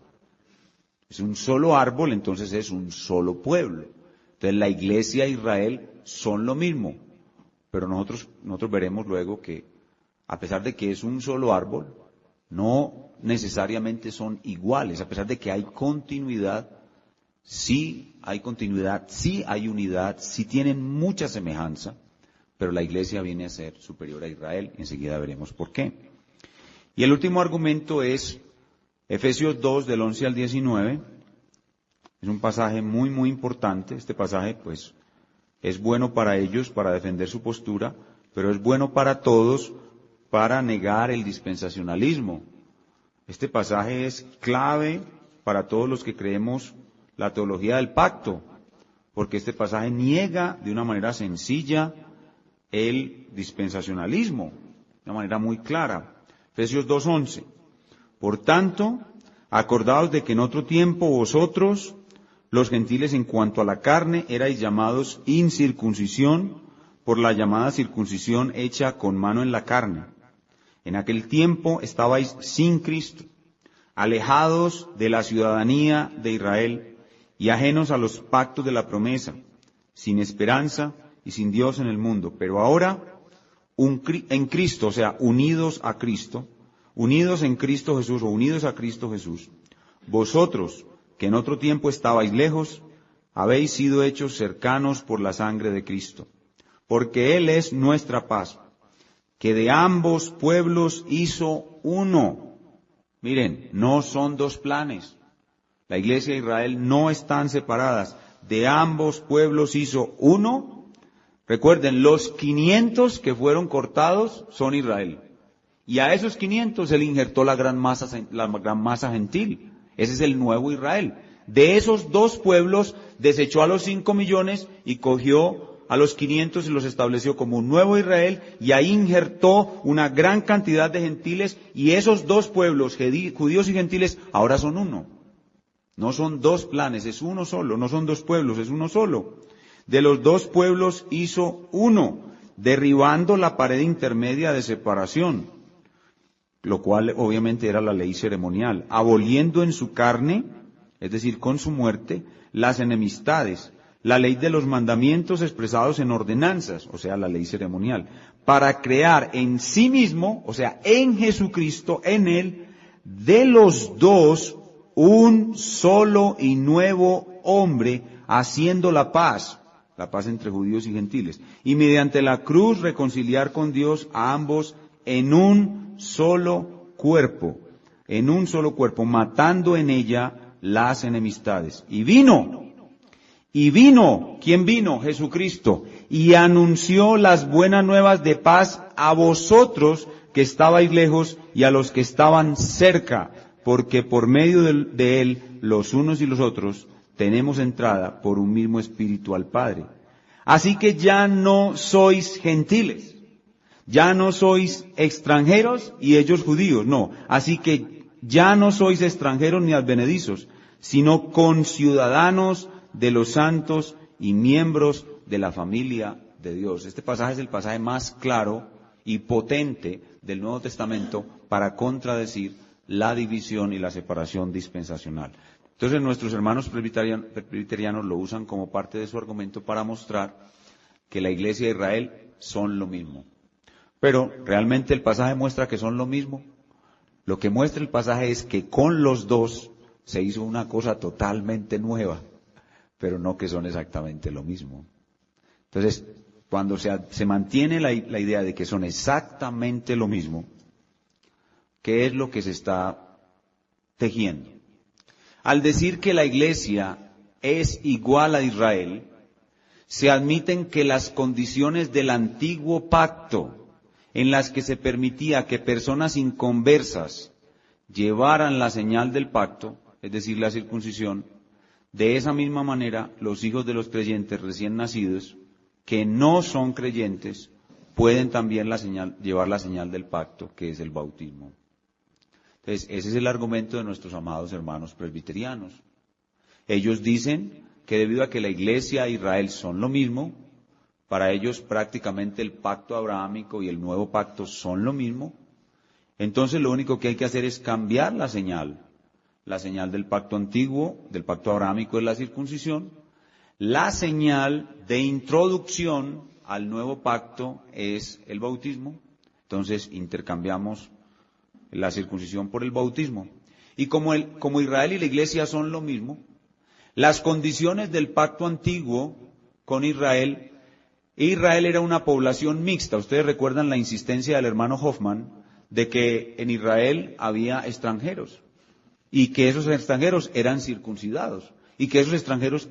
Es un solo árbol, entonces es un solo pueblo. Entonces la iglesia e Israel son lo mismo. Pero nosotros veremos luego que, a pesar de que es un solo árbol, no necesariamente son iguales. A pesar de que hay continuidad, sí hay unidad, sí tienen mucha semejanza, pero la iglesia viene a ser superior a Israel. Enseguida veremos por qué. Y el último argumento es Efesios 2, del 11 al 19. Es un pasaje muy, muy importante. Este pasaje, pues, es bueno para ellos, para defender su postura, pero es bueno para todos, para negar el dispensacionalismo. Este pasaje es clave para todos los que creemos la teología del pacto, porque este pasaje niega de una manera sencilla el dispensacionalismo, de una manera muy clara. Efesios 2:11. Por tanto, acordaos de que en otro tiempo vosotros, los gentiles en cuanto a la carne, erais llamados incircuncisión por la llamada circuncisión hecha con mano en la carne. En aquel tiempo estabais sin Cristo, alejados de la ciudadanía de Israel y ajenos a los pactos de la promesa, sin esperanza y sin Dios en el mundo. Pero ahora, en Cristo, o sea, unidos a Cristo, unidos en Cristo Jesús o unidos a Cristo Jesús, vosotros que en otro tiempo estabais lejos, habéis sido hechos cercanos por la sangre de Cristo, porque Él es nuestra paz, que de ambos pueblos hizo uno. Miren, no son dos planes. La iglesia de Israel no están separadas. De ambos pueblos hizo uno. Recuerden, los 500 que fueron cortados son Israel. Y a esos 500 Él injertó la gran masa gentil. Ese es el nuevo Israel. De esos dos pueblos desechó a los 5 millones y cogió a los 500 y los estableció como un nuevo Israel, y ahí injertó una gran cantidad de gentiles, y esos dos pueblos, judíos y gentiles, ahora son uno. No son dos planes, es uno solo, no son dos pueblos, es uno solo. De los dos pueblos hizo uno, derribando la pared intermedia de separación, lo cual obviamente era la ley ceremonial, aboliendo en su carne, es decir, con su muerte, las enemistades, la ley de los mandamientos expresados en ordenanzas, o sea, la ley ceremonial, para crear en sí mismo, o sea, en Jesucristo, en Él, de los dos, un solo y nuevo hombre, haciendo la paz entre judíos y gentiles, y mediante la cruz reconciliar con Dios a ambos en un solo cuerpo, matando en ella las enemistades. Y vino, ¿quién vino? Jesucristo, y anunció las buenas nuevas de paz a vosotros que estabais lejos y a los que estaban cerca, porque por medio de Él, los unos y los otros, tenemos entrada por un mismo espíritu al Padre. Así que ya no sois gentiles, ya no sois extranjeros y ellos judíos, no. Así que ya no sois extranjeros ni advenedizos, sino conciudadanos de los santos y miembros de la familia de Dios. Este pasaje es el pasaje más claro y potente del Nuevo Testamento para contradecir la división y la separación dispensacional. Entonces nuestros hermanos presbiterianos lo usan como parte de su argumento para mostrar que la iglesia de Israel son lo mismo. Pero realmente el pasaje muestra que son lo mismo. Lo que muestra el pasaje es que con los dos se hizo una cosa totalmente nueva, pero no que son exactamente lo mismo. Entonces, cuando se mantiene la idea de que son exactamente lo mismo, ¿qué es lo que se está tejiendo? Al decir que la iglesia es igual a Israel, se admiten que las condiciones del antiguo pacto, en las que se permitía que personas inconversas llevaran la señal del pacto, es decir, la circuncisión, de esa misma manera los hijos de los creyentes recién nacidos, que no son creyentes, pueden también llevar la señal del pacto, que es el bautismo. Entonces, ese es el argumento de nuestros amados hermanos presbiterianos. Ellos dicen que debido a que la iglesia e Israel son lo mismo, para ellos prácticamente el pacto abrahámico y el nuevo pacto son lo mismo, entonces lo único que hay que hacer es cambiar la señal. La señal del pacto antiguo, del pacto abrahámico, es la circuncisión. La señal de introducción al nuevo pacto es el bautismo. Entonces intercambiamos la circuncisión por el bautismo. Y como Israel y la iglesia son lo mismo, las condiciones del pacto antiguo con Israel era una población mixta. Ustedes recuerdan la insistencia del hermano Hoffman de que en Israel había extranjeros y que esos extranjeros eran circuncidados y que esos extranjeros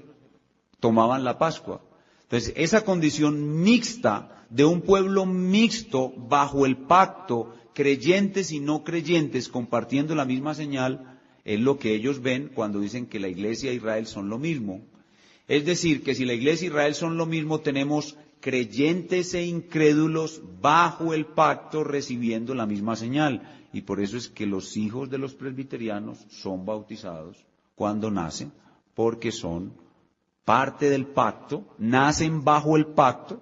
tomaban la Pascua. Entonces, esa condición mixta de un pueblo mixto bajo el pacto, creyentes y no creyentes compartiendo la misma señal, es lo que ellos ven cuando dicen que la iglesia e Israel son lo mismo. Es decir, que si la iglesia e Israel son lo mismo, tenemos creyentes e incrédulos bajo el pacto recibiendo la misma señal. Y por eso es que los hijos de los presbiterianos son bautizados cuando nacen, porque son parte del pacto, nacen bajo el pacto,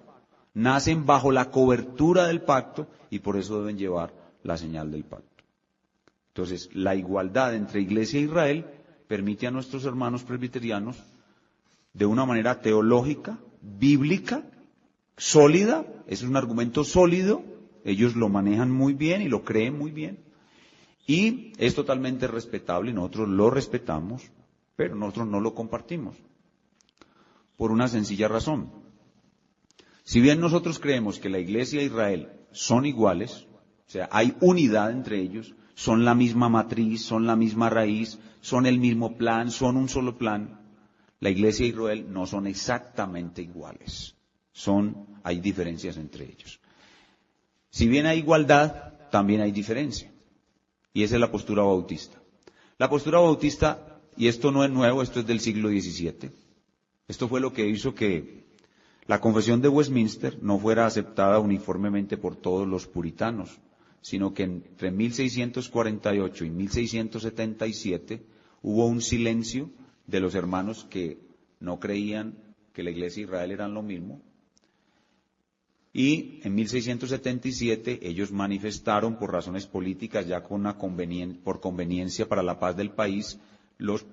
nacen bajo la cobertura del pacto y por eso deben llevar la señal del pacto. Entonces, la igualdad entre iglesia e Israel permite a nuestros hermanos presbiterianos, de una manera teológica, bíblica, sólida, es un argumento sólido, ellos lo manejan muy bien y lo creen muy bien, y es totalmente respetable y nosotros lo respetamos, pero nosotros no lo compartimos. por una sencilla razón. Si bien nosotros creemos que la Iglesia e Israel son iguales, o sea, hay unidad entre ellos, son la misma matriz, son la misma raíz, son el mismo plan, son un solo plan, la Iglesia e Israel no son exactamente iguales. Hay diferencias entre ellos. Si bien hay igualdad, también hay diferencia. Y esa es la postura bautista. La postura bautista, y esto no es nuevo, esto es del siglo XVII. Esto fue lo que hizo que la Confesión de Westminster no fuera aceptada uniformemente por todos los puritanos, sino que entre 1648 y 1677 hubo un silencio de los hermanos que no creían que la Iglesia e Israel eran lo mismo. Y en 1677 ellos manifestaron por razones políticas, ya por conveniencia para la paz del país, los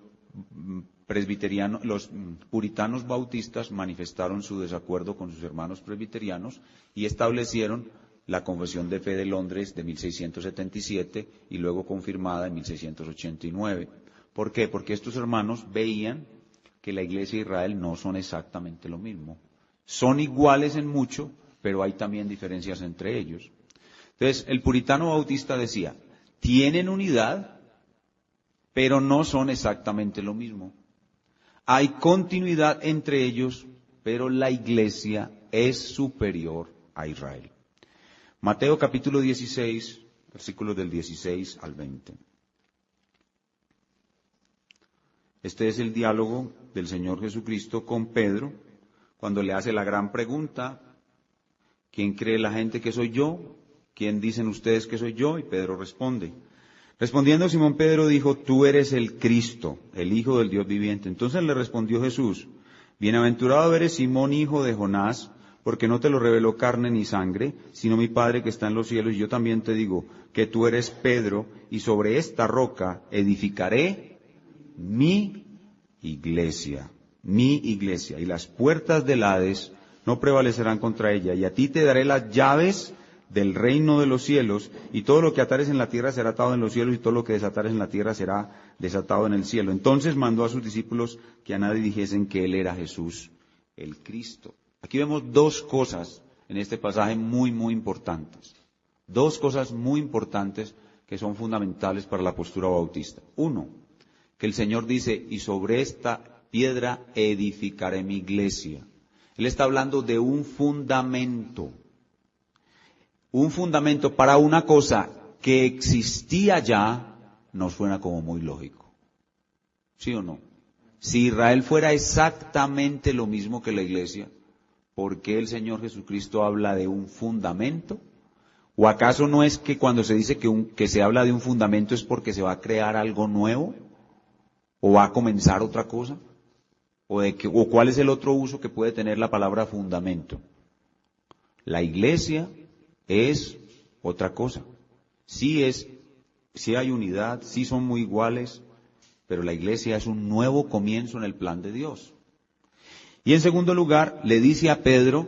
puritanos bautistas manifestaron su desacuerdo con sus hermanos presbiterianos y establecieron la Confesión de Fe de Londres de 1677 y luego confirmada en 1689. ¿Por qué? Porque estos hermanos veían que la Iglesia e Israel no son exactamente lo mismo. Son iguales en mucho, pero hay también diferencias entre ellos. Entonces, el puritano bautista decía, tienen unidad, pero no son exactamente lo mismo. Hay continuidad entre ellos, pero la Iglesia es superior a Israel. Mateo capítulo 16, versículos del 16 al 20. Este es el diálogo del Señor Jesucristo con Pedro, cuando le hace la gran pregunta, ¿quién cree la gente que soy yo? ¿Quién dicen ustedes que soy yo? Y Pedro responde. Respondiendo Simón Pedro dijo, tú eres el Cristo, el Hijo del Dios viviente. Entonces le respondió Jesús, bienaventurado eres Simón, hijo de Jonás, porque no te lo reveló carne ni sangre, sino mi Padre que está en los cielos. Y yo también te digo que tú eres Pedro, y sobre esta roca edificaré mi iglesia, y las puertas del Hades no prevalecerán contra ella. Y a ti te daré las llaves del reino de los cielos, y todo lo que atares en la tierra será atado en los cielos, y todo lo que desatares en la tierra será desatado en el cielo. Entonces mandó a sus discípulos que a nadie dijesen que él era Jesús, el Cristo. Aquí vemos dos cosas en este pasaje muy, muy importantes. Dos cosas muy importantes que son fundamentales para la postura bautista. Uno, que el Señor dice, y sobre esta piedra edificaré mi iglesia. Él está hablando de un fundamento para una cosa que existía ya, nos suena como muy lógico. ¿Sí o no? Si Israel fuera exactamente lo mismo que la iglesia, ¿por qué el Señor Jesucristo habla de un fundamento? ¿O acaso no es que cuando se dice que se habla de un fundamento es porque se va a crear algo nuevo? ¿O va a comenzar otra cosa? ¿O cuál es el otro uso que puede tener la palabra fundamento? La iglesia es otra cosa. Sí hay unidad, sí son muy iguales, pero la iglesia es un nuevo comienzo en el plan de Dios. Y en segundo lugar, le dice a Pedro,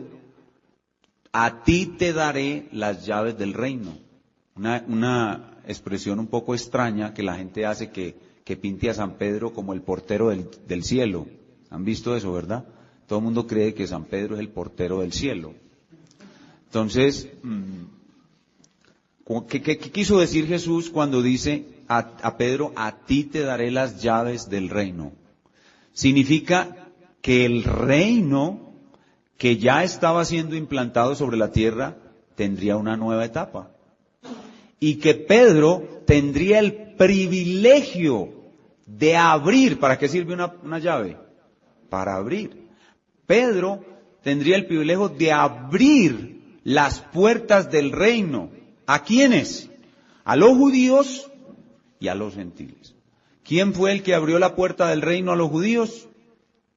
a ti te daré las llaves del reino. Una expresión un poco extraña que la gente hace que pinte a San Pedro como el portero del cielo. ¿Han visto eso, verdad? Todo el mundo cree que San Pedro es el portero del cielo. Entonces, ¿qué quiso decir Jesús cuando dice a Pedro, a ti te daré las llaves del reino? Significa que el reino que ya estaba siendo implantado sobre la tierra tendría una nueva etapa. Y que Pedro tendría el privilegio de abrir. ¿Para qué sirve una llave? Para abrir. Pedro tendría el privilegio de abrir las puertas del reino. ¿A quiénes? A los judíos y a los gentiles. ¿Quién fue el que abrió la puerta del reino a los judíos?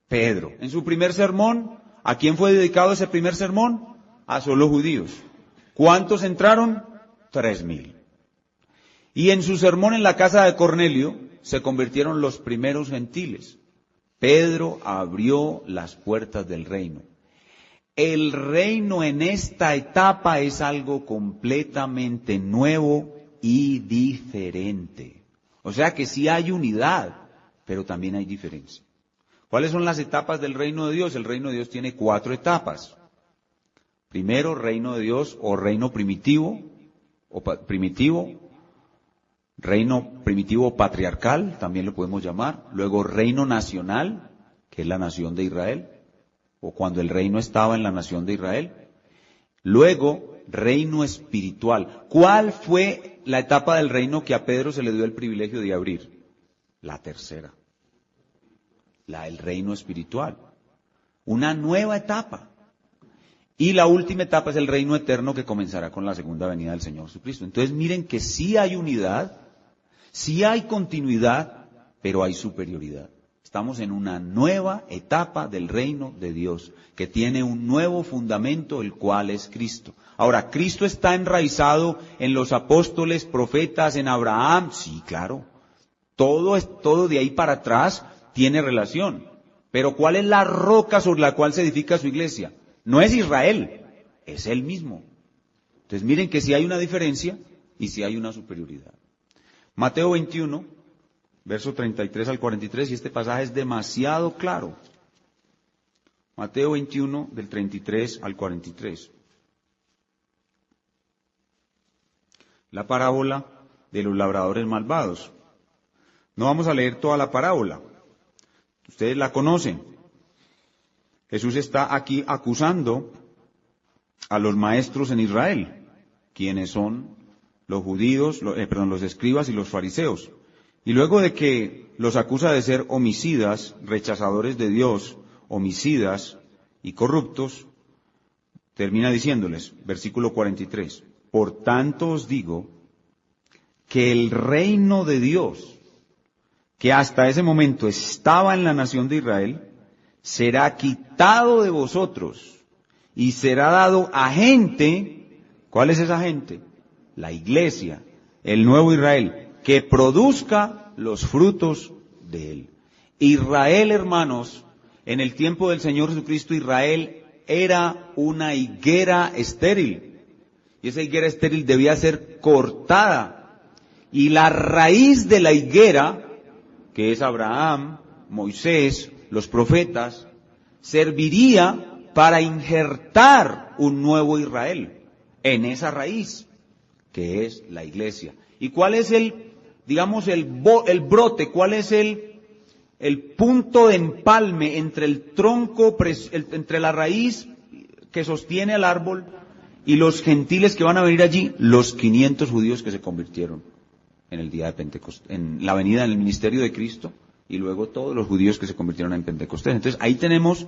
Pedro. En su primer sermón, ¿a quién fue dedicado ese primer sermón? A solo judíos. ¿Cuántos entraron? 3,000. Y en su sermón en la casa de Cornelio, se convirtieron los primeros gentiles. Pedro abrió las puertas del reino. El reino en esta etapa es algo completamente nuevo y diferente. O sea que sí hay unidad, pero también hay diferencia. ¿Cuáles son las etapas del reino de Dios? El reino de Dios tiene 4 etapas. Primero, reino de Dios o reino primitivo, reino primitivo patriarcal, también lo podemos llamar. Luego, reino nacional, que es la nación de Israel, o cuando el reino estaba en la nación de Israel. Luego, reino espiritual. ¿Cuál fue la etapa del reino que a Pedro se le dio el privilegio de abrir? La tercera. El reino espiritual. Una nueva etapa. Y la última etapa es el reino eterno que comenzará con la segunda venida del Señor Jesucristo. Entonces miren que sí hay unidad, sí hay continuidad, pero hay superioridad. Estamos en una nueva etapa del reino de Dios, que tiene un nuevo fundamento, el cual es Cristo. Ahora, ¿Cristo está enraizado en los apóstoles, profetas, en Abraham? Sí, claro. Todo de ahí para atrás tiene relación. Pero ¿cuál es la roca sobre la cual se edifica su iglesia? No es Israel, es Él mismo. Entonces miren que sí hay una diferencia y sí hay una superioridad. Mateo 21, verso 33 al 43, y este pasaje es demasiado claro. Mateo 21, del 33 al 43. La parábola de los labradores malvados. No vamos a leer toda la parábola. Ustedes la conocen. Jesús está aquí acusando a los maestros en Israel, quienes son los judíos, los escribas y los fariseos. Y luego de que los acusa de ser homicidas, rechazadores de Dios, homicidas y corruptos, termina diciéndoles, versículo 43, por tanto os digo que el reino de Dios, que hasta ese momento estaba en la nación de Israel, será quitado de vosotros y será dado a gente. ¿Cuál es esa gente? La iglesia, el nuevo Israel, que produzca los frutos de él. Israel, hermanos, en el tiempo del Señor Jesucristo, Israel era una higuera estéril. Y esa higuera estéril debía ser cortada. Y la raíz de la higuera, que es Abraham, Moisés, los profetas, serviría para injertar un nuevo Israel en esa raíz, que es la iglesia. ¿Y cuál es el brote? ¿Cuál es el punto de empalme entre el tronco, entre la raíz que sostiene al árbol y los gentiles que van a venir allí? Los 500 judíos que se convirtieron en el día de Pentecostés, en la venida del ministerio de Cristo. Y luego todos los judíos que se convirtieron en Pentecostés. Entonces ahí tenemos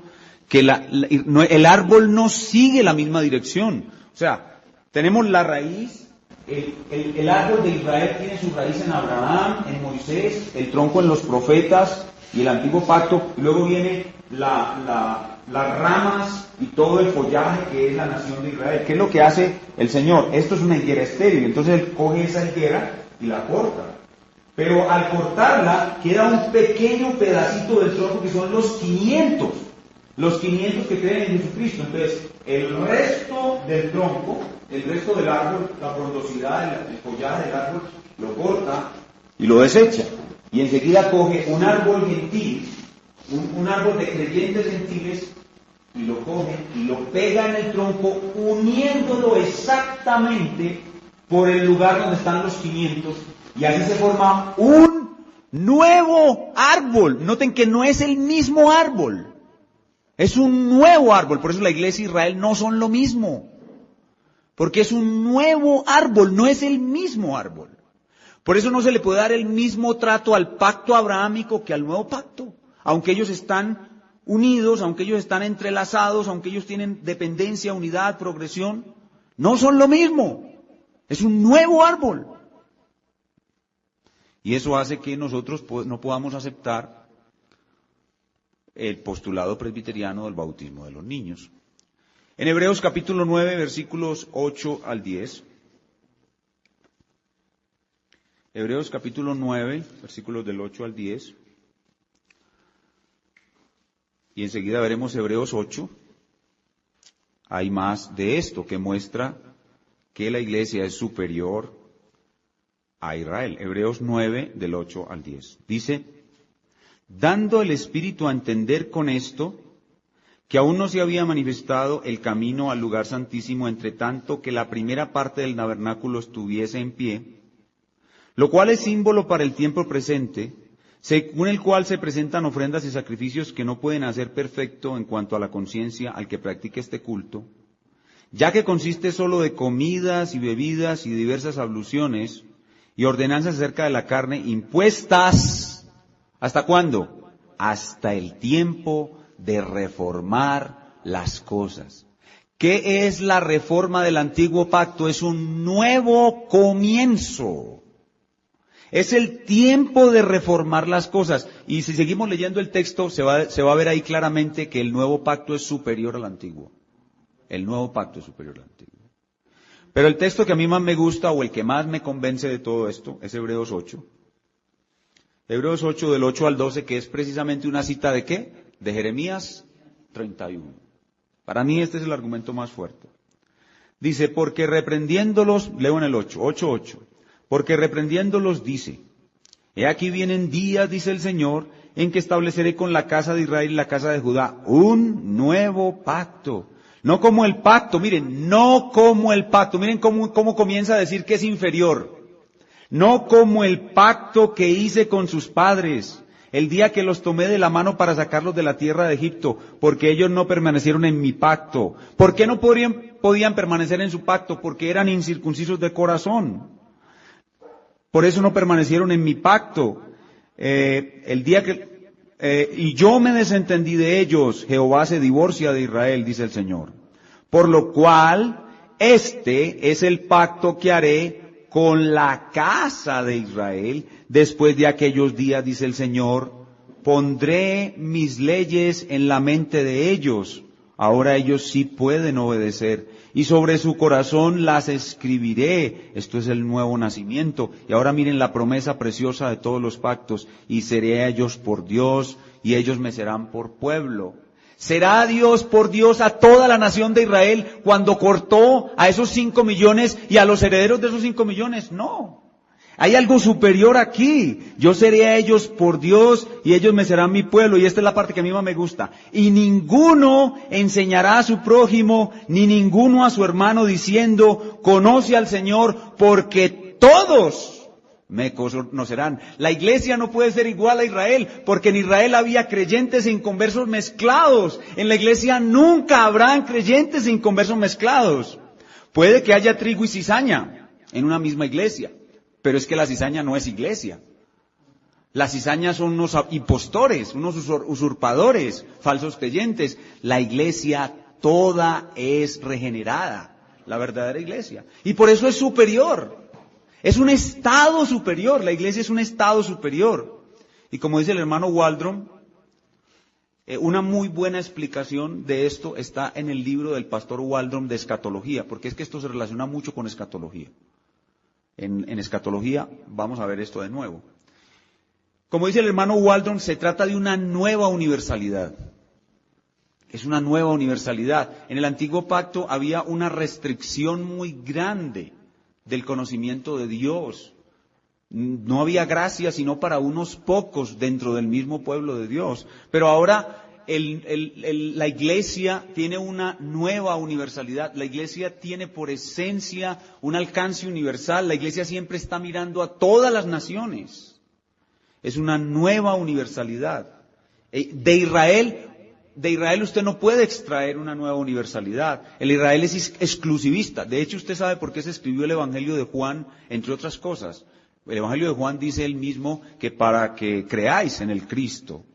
que el árbol no sigue la misma dirección. O sea, tenemos la raíz, el árbol de Israel tiene su raíz en Abraham, en Moisés, el tronco en los profetas y el antiguo pacto. Y luego viene las ramas y todo el follaje que es la nación de Israel. ¿Qué es lo que hace el Señor? Esto es una higuera estéril. Entonces Él coge esa higuera y la corta. Pero al cortarla queda un pequeño pedacito del tronco que son los 500 que creen en Jesucristo. Entonces, el resto del tronco, el resto del árbol, la frondosidad, el follaje del árbol, lo corta y lo desecha. Y enseguida coge un árbol gentil, un árbol de creyentes gentiles, y lo coge y lo pega en el tronco, uniéndolo exactamente por el lugar donde están los 500. Y así se forma un nuevo árbol. Noten que no es el mismo árbol. Es un nuevo árbol. Por eso la iglesia y Israel no son lo mismo. Porque es un nuevo árbol, no es el mismo árbol. Por eso no se le puede dar el mismo trato al pacto abrahámico que al nuevo pacto. Aunque ellos están unidos, aunque ellos están entrelazados, aunque ellos tienen dependencia, unidad, progresión, no son lo mismo. Es un nuevo árbol. Y eso hace que nosotros no podamos aceptar el postulado presbiteriano del bautismo de los niños. En Hebreos capítulo 9, versículos 8 al 10. Hebreos capítulo 9, versículos del 8 al 10. Y enseguida veremos Hebreos 8. Hay más de esto que muestra que la iglesia es superior a Israel. Hebreos 9, del 8 al 10. Dice, dando el Espíritu a entender con esto que aún no se había manifestado el camino al lugar santísimo, entre tanto que la primera parte del tabernáculo estuviese en pie, lo cual es símbolo para el tiempo presente, según el cual se presentan ofrendas y sacrificios que no pueden hacer perfecto en cuanto a la conciencia al que practique este culto, ya que consiste solo de comidas y bebidas y diversas abluciones y ordenanzas acerca de la carne impuestas, ¿hasta cuándo? Hasta el tiempo de reformar las cosas. ¿Qué es la reforma del antiguo pacto? Es un nuevo comienzo. Es el tiempo de reformar las cosas. Y si seguimos leyendo el texto, se va a ver ahí claramente que el nuevo pacto es superior al antiguo. El nuevo pacto es superior al antiguo. Pero el texto que a mí más me gusta, o el que más me convence de todo esto, es Hebreos 8. Hebreos 8, del 8 al 12, que es precisamente una cita ¿de qué? De Jeremías 31. Para mí este es el argumento más fuerte. Dice, porque reprendiéndolos, leo en el 8, porque reprendiéndolos dice, he aquí vienen días, dice el Señor, en que estableceré con la casa de Israel y la casa de Judá un nuevo pacto. No como el pacto, miren, no como el pacto. Miren cómo comienza a decir que es inferior. No como el pacto que hice con sus padres, el día que los tomé de la mano para sacarlos de la tierra de Egipto, porque ellos no permanecieron en mi pacto. ¿Por qué no podían permanecer en su pacto? Porque eran incircuncisos de corazón. Por eso no permanecieron en mi pacto. Y yo me desentendí de ellos. Jehová se divorcia de Israel, dice el Señor. Por lo cual, este es el pacto que haré con la casa de Israel, después de aquellos días, dice el Señor, pondré mis leyes en la mente de ellos. Ahora ellos sí pueden obedecer. Y sobre su corazón las escribiré. Esto es el nuevo nacimiento. Y ahora miren la promesa preciosa de todos los pactos. Y seré a ellos por Dios, y ellos me serán por pueblo. ¿Será Dios por Dios a toda la nación de Israel cuando cortó a esos 5 millones y a los herederos de esos 5 millones? No. Hay algo superior aquí. Yo seré a ellos por Dios y ellos me serán mi pueblo. Y esta es la parte que a mí más me gusta. Y ninguno enseñará a su prójimo, ni ninguno a su hermano diciendo, conoce al Señor, porque todos me conocerán. La iglesia no puede ser igual a Israel, porque en Israel había creyentes e inconversos mezclados. En la iglesia nunca habrán creyentes e inconversos mezclados. Puede que haya trigo y cizaña en una misma iglesia, pero es que la cizaña no es iglesia. La cizaña son unos impostores, unos usurpadores, falsos creyentes. La iglesia toda es regenerada, la verdadera iglesia. Y por eso es superior. Es un estado superior, la iglesia es un estado superior. Y como dice el hermano Waldron, una muy buena explicación de esto está en el libro del pastor Waldron de escatología, porque es que esto se relaciona mucho con escatología. En escatología vamos a ver esto de nuevo. Como dice el hermano Waldron, se trata de una nueva universalidad. Es una nueva universalidad. En el antiguo pacto había una restricción muy grande del conocimiento de Dios. No había gracia sino para unos pocos dentro del mismo pueblo de Dios. Pero ahora la iglesia tiene una nueva universalidad. La iglesia tiene por esencia un alcance universal. La iglesia siempre está mirando a todas las naciones. Es una nueva universalidad. De Israel usted no puede extraer una nueva universalidad. El Israel es exclusivista. De hecho, usted sabe por qué se escribió el Evangelio de Juan, entre otras cosas. El Evangelio de Juan dice él mismo que para que creáis en el Cristo.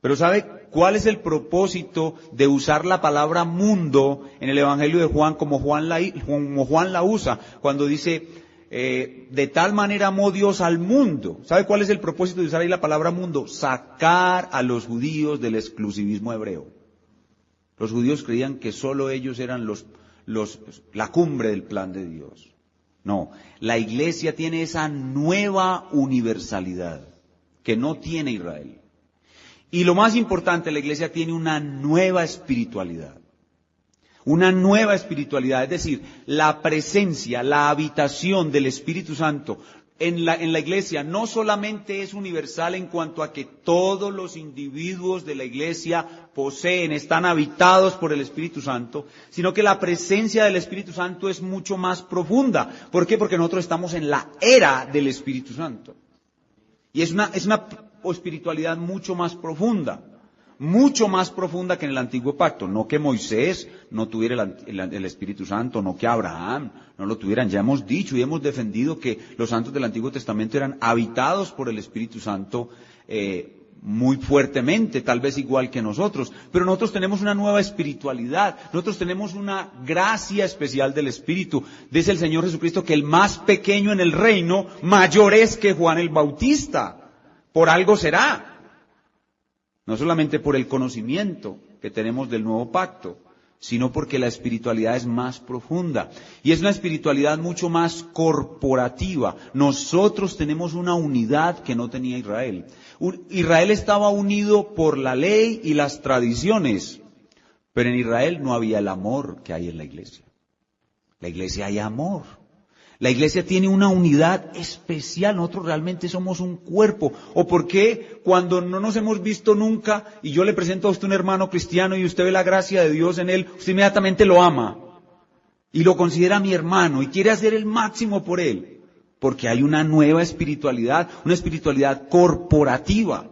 Pero ¿sabe cuál es el propósito de usar la palabra mundo en el Evangelio de Juan como Juan la usa? Cuando dice, de tal manera amó Dios al mundo. ¿Sabe cuál es el propósito de usar ahí la palabra mundo? Sacar a los judíos del exclusivismo hebreo. Los judíos creían que solo ellos eran la cumbre del plan de Dios. No, la iglesia tiene esa nueva universalidad que no tiene Israel. Y lo más importante, la iglesia tiene una nueva espiritualidad. Una nueva espiritualidad, es decir, la presencia, la habitación del Espíritu Santo en la iglesia no solamente es universal en cuanto a que todos los individuos de la iglesia poseen, están habitados por el Espíritu Santo, sino que la presencia del Espíritu Santo es mucho más profunda. ¿Por qué? Porque nosotros estamos en la era del Espíritu Santo. Y es una espiritualidad mucho más profunda que en el antiguo pacto. No que Moisés no tuviera el Espíritu Santo, no que Abraham no lo tuvieran. Ya hemos dicho y hemos defendido que los santos del Antiguo Testamento eran habitados por el Espíritu Santo muy fuertemente, tal vez igual que nosotros. Pero nosotros tenemos una nueva espiritualidad, nosotros tenemos una gracia especial del Espíritu. Dice el Señor Jesucristo que el más pequeño en el reino, mayor es que Juan el Bautista. Por algo será. No solamente por el conocimiento que tenemos del nuevo pacto, sino porque la espiritualidad es más profunda. Y es una espiritualidad mucho más corporativa. Nosotros tenemos una unidad que no tenía Israel. Israel estaba unido por la ley y las tradiciones, pero en Israel no había el amor que hay en la iglesia. La iglesia hay amor. La iglesia tiene una unidad especial, nosotros realmente somos un cuerpo. ¿O por qué cuando no nos hemos visto nunca y yo le presento a usted un hermano cristiano y usted ve la gracia de Dios en él, usted inmediatamente lo ama y lo considera mi hermano y quiere hacer el máximo por él? Porque hay una nueva espiritualidad, una espiritualidad corporativa,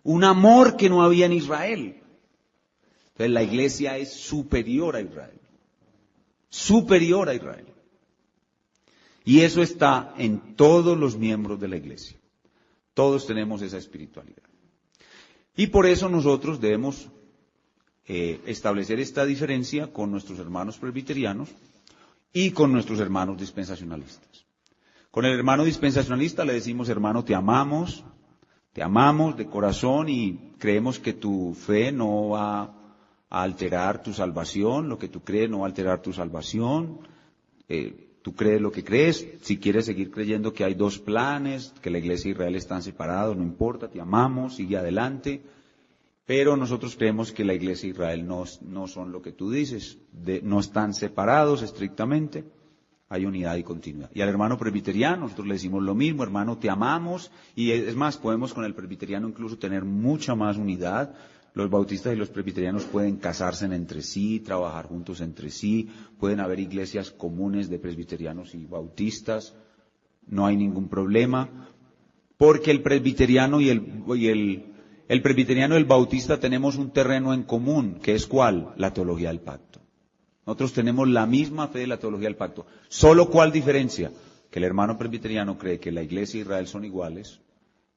un amor que no había en Israel. Entonces la iglesia es superior a Israel, superior a Israel. Y eso está en todos los miembros de la iglesia. Todos tenemos esa espiritualidad. Y por eso nosotros debemos establecer esta diferencia con nuestros hermanos presbiterianos y con nuestros hermanos dispensacionalistas. Con el hermano dispensacionalista le decimos: hermano, te amamos de corazón y creemos que tu fe no va a alterar tu salvación, lo que tú crees no va a alterar tu salvación. Tú crees lo que crees, si quieres seguir creyendo que hay dos planes, que la iglesia y Israel están separados, no importa, te amamos, sigue adelante. Pero nosotros creemos que la iglesia y Israel no son lo que tú dices, no están separados estrictamente, hay unidad y continuidad. Y al hermano presbiteriano nosotros le decimos lo mismo: hermano, te amamos, y es más, podemos con el presbiteriano incluso tener mucha más unidad. Los bautistas y los presbiterianos pueden casarse entre sí, trabajar juntos entre sí, pueden haber iglesias comunes de presbiterianos y bautistas, no hay ningún problema, porque el presbiteriano y el presbiteriano y el bautista tenemos un terreno en común, que es ¿cuál? La teología del pacto. Nosotros tenemos la misma fe de la teología del pacto. ¿Solo cuál diferencia? Que el hermano presbiteriano cree que la iglesia y Israel son iguales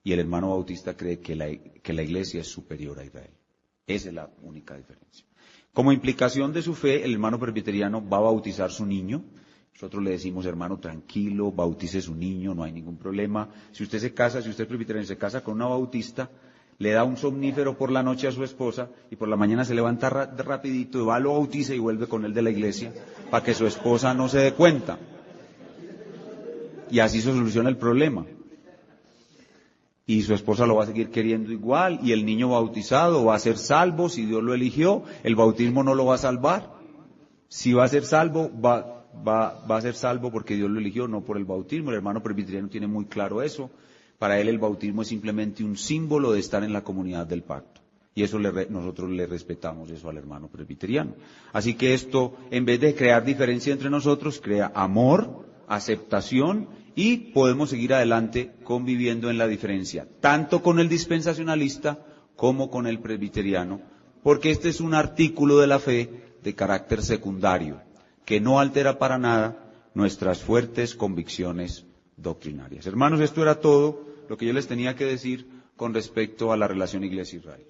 y el hermano bautista cree que la iglesia es superior a Israel. Esa es la única diferencia. Como implicación de su fe, el hermano presbiteriano va a bautizar su niño. Nosotros le decimos: hermano, tranquilo, bautice su niño, no hay ningún problema. Si usted es presbiteriano y se casa con una bautista, le da un somnífero por la noche a su esposa y por la mañana se levanta rapidito y va, lo bautiza y vuelve con él de la iglesia para que su esposa no se dé cuenta. Y así se soluciona el problema. Y su esposa lo va a seguir queriendo igual, y el niño bautizado va a ser salvo si Dios lo eligió. El bautismo no lo va a salvar. Si va a ser salvo, va a ser salvo porque Dios lo eligió, no por el bautismo. El hermano presbiteriano tiene muy claro eso. Para él el bautismo es simplemente un símbolo de estar en la comunidad del pacto. Y eso nosotros le respetamos eso al hermano presbiteriano. Así que esto, en vez de crear diferencia entre nosotros, crea amor, aceptación, y podemos seguir adelante conviviendo en la diferencia, tanto con el dispensacionalista como con el presbiteriano, porque este es un artículo de la fe de carácter secundario, que no altera para nada nuestras fuertes convicciones doctrinarias. Hermanos, esto era todo lo que yo les tenía que decir con respecto a la relación Iglesia-Israel.